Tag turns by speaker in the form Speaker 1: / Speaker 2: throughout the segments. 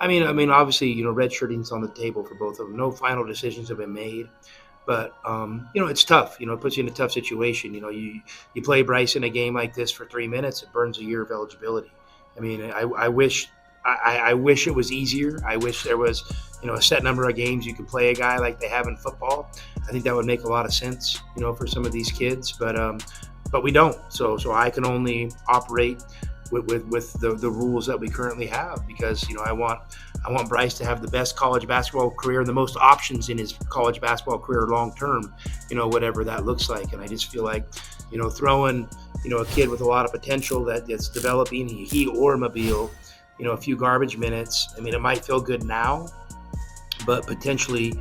Speaker 1: Obviously, redshirting's on the table for both of them. No final decisions have been made, but it's tough. It puts you in a tough situation. You play Bryce in a game like this for 3 minutes, it burns a year of eligibility. I wish it was easier. I wish there was, a set number of games you could play a guy like they have in football. I think that would make a lot of sense, for some of these kids, but we don't. So I can only operate with the rules that we currently have, because I want Bryce to have the best college basketball career and the most options in his college basketball career long term, whatever that looks like. And I just feel like throwing a kid with a lot of potential that's developing, he or Mobile, a few garbage minutes. It might feel good now, but potentially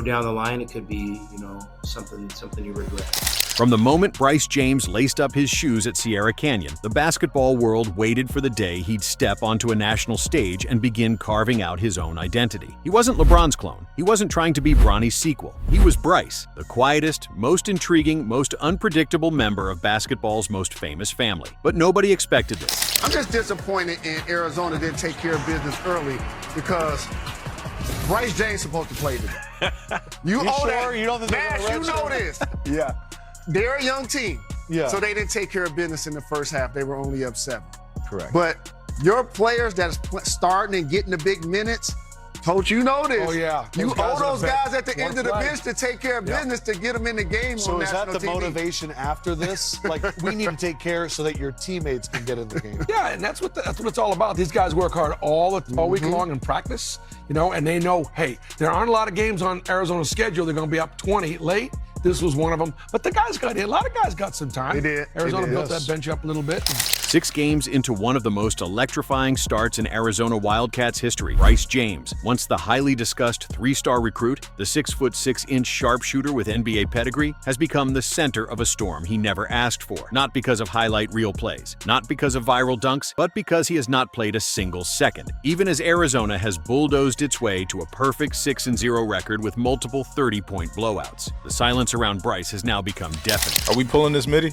Speaker 1: down the line it could be something you regret.
Speaker 2: From the moment Bryce James laced up his shoes at Sierra Canyon, the basketball world waited for the day he'd step onto a national stage and begin carving out his own identity. He wasn't LeBron's clone. He wasn't trying to be Bronny's sequel. He was Bryce, the quietest, most intriguing, most unpredictable member of basketball's most famous family. But nobody expected this.
Speaker 3: I'm just disappointed in Arizona didn't take care of business early, because Bryce James supposed to play today. You owe
Speaker 4: sure?
Speaker 3: that.
Speaker 4: You don't think
Speaker 3: Mash, you know this.
Speaker 4: Yeah.
Speaker 3: They're a young team.
Speaker 4: Yeah.
Speaker 3: So they didn't take care of business in the first half. They were only up 7.
Speaker 4: Correct.
Speaker 3: But your players that is starting and getting the big minutes, Coach, you know this.
Speaker 4: Oh, yeah.
Speaker 3: You owe those guys at the end of the
Speaker 4: play.
Speaker 3: bench to take care of business to get them in the game
Speaker 4: So
Speaker 3: on
Speaker 4: is that
Speaker 3: national
Speaker 4: the
Speaker 3: TV.
Speaker 4: motivation after this? Like, we need to take care so that your teammates can get in the game.
Speaker 5: Yeah, and that's what it's all about. These guys work hard all week long in practice, and they know, hey, there aren't a lot of games on Arizona's schedule. They're going to be up 20 late. This was one of them. But the guys got in. A lot of guys got some time.
Speaker 3: They did.
Speaker 5: Arizona
Speaker 3: They did.
Speaker 5: built that bench up a little bit.
Speaker 2: 6 games into one of the most electrifying starts in Arizona Wildcats history, Bryce James, once the highly discussed 3-star recruit, the 6'6" sharpshooter with NBA pedigree, has become the center of a storm he never asked for. Not because of highlight reel plays, not because of viral dunks, but because he has not played a single second, even as Arizona has bulldozed its way to a perfect 6-0 record with multiple 30-point blowouts. The silence around Bryce has now become deafening.
Speaker 6: Are we pulling this midi?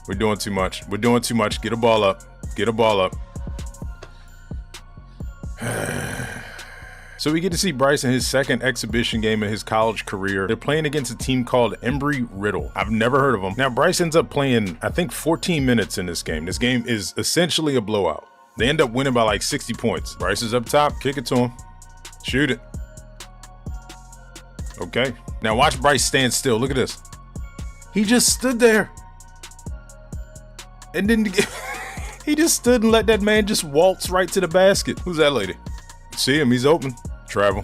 Speaker 6: We're doing too much. We're doing too much. Get a ball up. Get a ball up. So we get to see Bryce in his second exhibition game of his college career. They're playing against a team called Embry-Riddle. I've never heard of them. Now, Bryce ends up playing, I think, 14 minutes in this game. This game is essentially a blowout. They end up winning by like 60 points. Bryce is up top. Kick it to him. Shoot it. Okay. Now watch Bryce stand still. Look at this. He just stood there. And then he just stood and let that man just waltz right to the basket. Who's that lady? See him, he's open. Travel.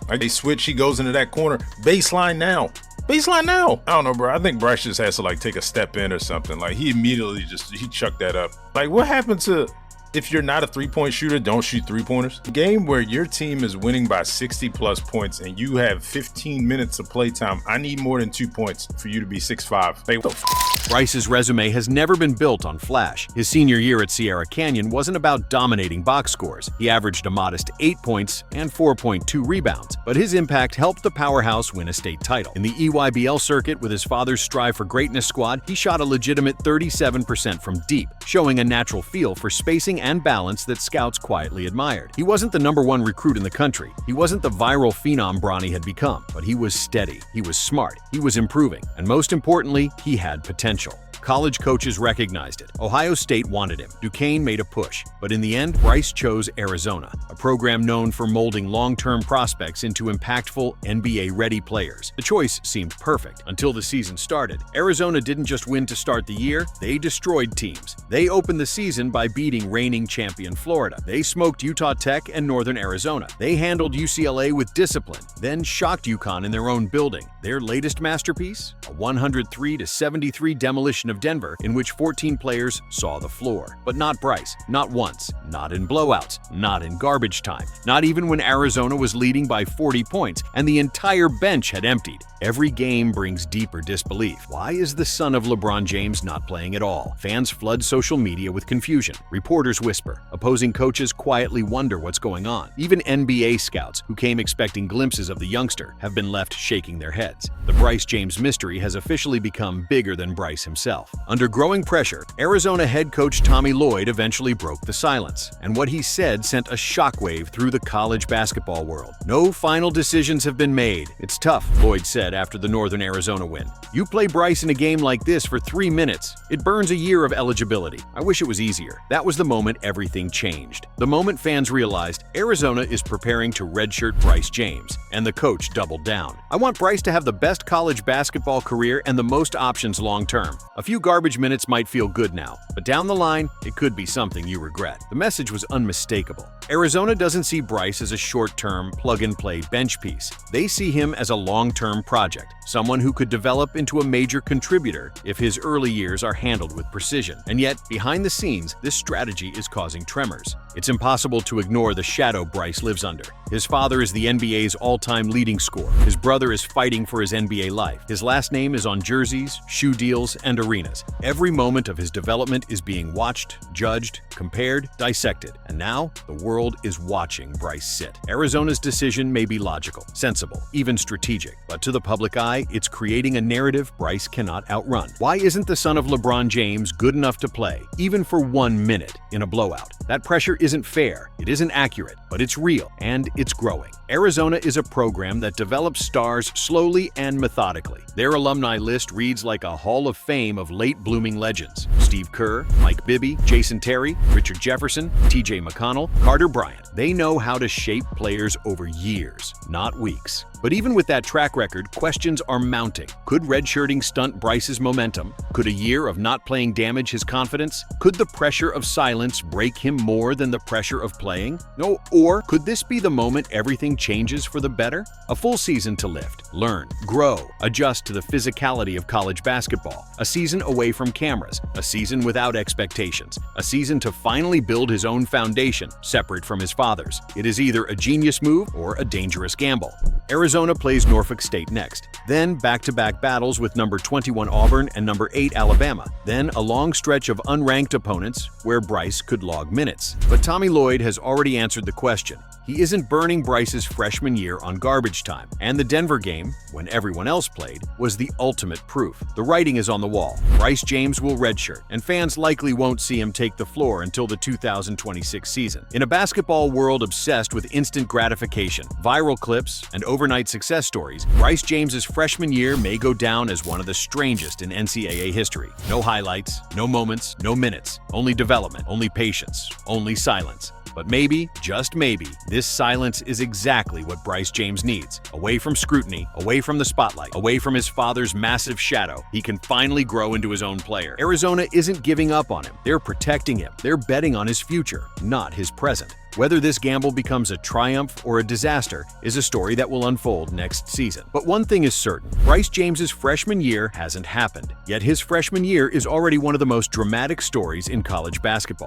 Speaker 6: Like they switch, he goes into that corner. Baseline now. I don't know, bro. I think Bryce just has to like take a step in or something. Like he immediately he chucked that up. Like what happened to, if you're not a 3-point shooter, don't shoot 3-pointers? A game where your team is winning by 60 plus points and you have 15 minutes of playtime. I need more than 2 points for you to be 6'5". Like, what the
Speaker 2: Bryce's resume has never been built on flash. His senior year at Sierra Canyon wasn't about dominating box scores. He averaged a modest 8 points and 4.2 rebounds, but his impact helped the powerhouse win a state title. In the EYBL circuit with his father's Strive for Greatness squad, he shot a legitimate 37% from deep, showing a natural feel for spacing and balance that scouts quietly admired. He wasn't the #1 recruit in the country. He wasn't the viral phenom Bronny had become, but he was steady, he was smart, he was improving, and most importantly, he had potential. College coaches recognized it. Ohio State wanted him. Duquesne made a push. But in the end, Bryce chose Arizona, a program known for molding long-term prospects into impactful, NBA-ready players. The choice seemed perfect until the season started. Arizona didn't just win to start the year, they destroyed teams. They opened the season by beating reigning champion Florida. They smoked Utah Tech and Northern Arizona. They handled UCLA with discipline, then shocked UConn in their own building. Their latest masterpiece? A 103-73 demolition of Denver, in which 14 players saw the floor. But not Bryce. Not once. Not in blowouts. Not in garbage time. Not even when Arizona was leading by 40 points and the entire bench had emptied. Every game brings deeper disbelief. Why is the son of LeBron James not playing at all? Fans flood social media with confusion. Reporters whisper. Opposing coaches quietly wonder what's going on. Even NBA scouts, who came expecting glimpses of the youngster, have been left shaking their heads. The Bryce James mystery has officially become bigger than Bryce himself. himself. Under growing pressure, Arizona head coach Tommy Lloyd eventually broke the silence, and what he said sent a shockwave through the college basketball world. "No final decisions have been made. It's tough," Lloyd said after the Northern Arizona win. "You play Bryce in a game like this for 3 minutes. It burns a year of eligibility. I wish it was easier." That was the moment everything changed. The moment fans realized Arizona is preparing to redshirt Bryce James, and the coach doubled down. "I want Bryce to have the best college basketball career and the most options long-term. A few garbage minutes might feel good now, but down the line, it could be something you regret." The message was unmistakable. Arizona doesn't see Bryce as a short-term, plug-and-play bench piece. They see him as a long-term project, someone who could develop into a major contributor if his early years are handled with precision. And yet, behind the scenes, this strategy is causing tremors. It's impossible to ignore the shadow Bryce lives under. His father is the NBA's all-time leading scorer. His brother is fighting for his NBA life. His last name is on jerseys, shoe deals, and arenas. Every moment of his development is being watched, judged, compared, dissected. And now, the world is watching Bryce sit. Arizona's decision may be logical, sensible, even strategic, but to the public eye, it's creating a narrative Bryce cannot outrun. Why isn't the son of LeBron James good enough to play, even for 1 minute, in a blowout? That pressure isn't fair, it isn't accurate, but it's real, and it's growing. Arizona is a program that develops stars slowly and methodically. Their alumni list reads like a hall of fame of late-blooming legends. Steve Kerr, Mike Bibby, Jason Terry, Richard Jefferson, TJ McConnell, Carter Bryant. They know how to shape players over years, not weeks. But even with that track record, questions are mounting. Could redshirting stunt Bryce's momentum? Could a year of not playing damage his confidence? Could the pressure of silence break him more than the pressure of playing? No, or could this be the moment everything changes for the better? A full season to lift, learn, grow, adjust to the physicality of college basketball. A season away from cameras, a season without expectations, a season to finally build his own foundation, separate from his father's. It is either a genius move or a dangerous gamble. Arizona plays Norfolk State next, then back-to-back battles with number 21 Auburn and number 8 Alabama, then a long stretch of unranked opponents where Bryce could log minutes. But Tommy Lloyd has already answered the question. He isn't burning Bryce's freshman year on garbage time, and the Denver game, when everyone else played, was the ultimate proof. The writing is on the wall. Bryce James will redshirt, and fans likely won't see him take the floor until the 2026 season. In a basketball world obsessed with instant gratification, viral clips, and overnight success stories, Bryce James's freshman year may go down as one of the strangest in NCAA history. No highlights, no moments, no minutes, only development, only patience, only silence. But maybe, just maybe, this silence is exactly what Bryce James needs. Away from scrutiny, away from the spotlight, away from his father's massive shadow, he can finally grow into his own player. Arizona isn't giving up on him. They're protecting him. They're betting on his future, not his present. Whether this gamble becomes a triumph or a disaster is a story that will unfold next season. But one thing is certain, Bryce James's freshman year hasn't happened. Yet his freshman year is already one of the most dramatic stories in college basketball.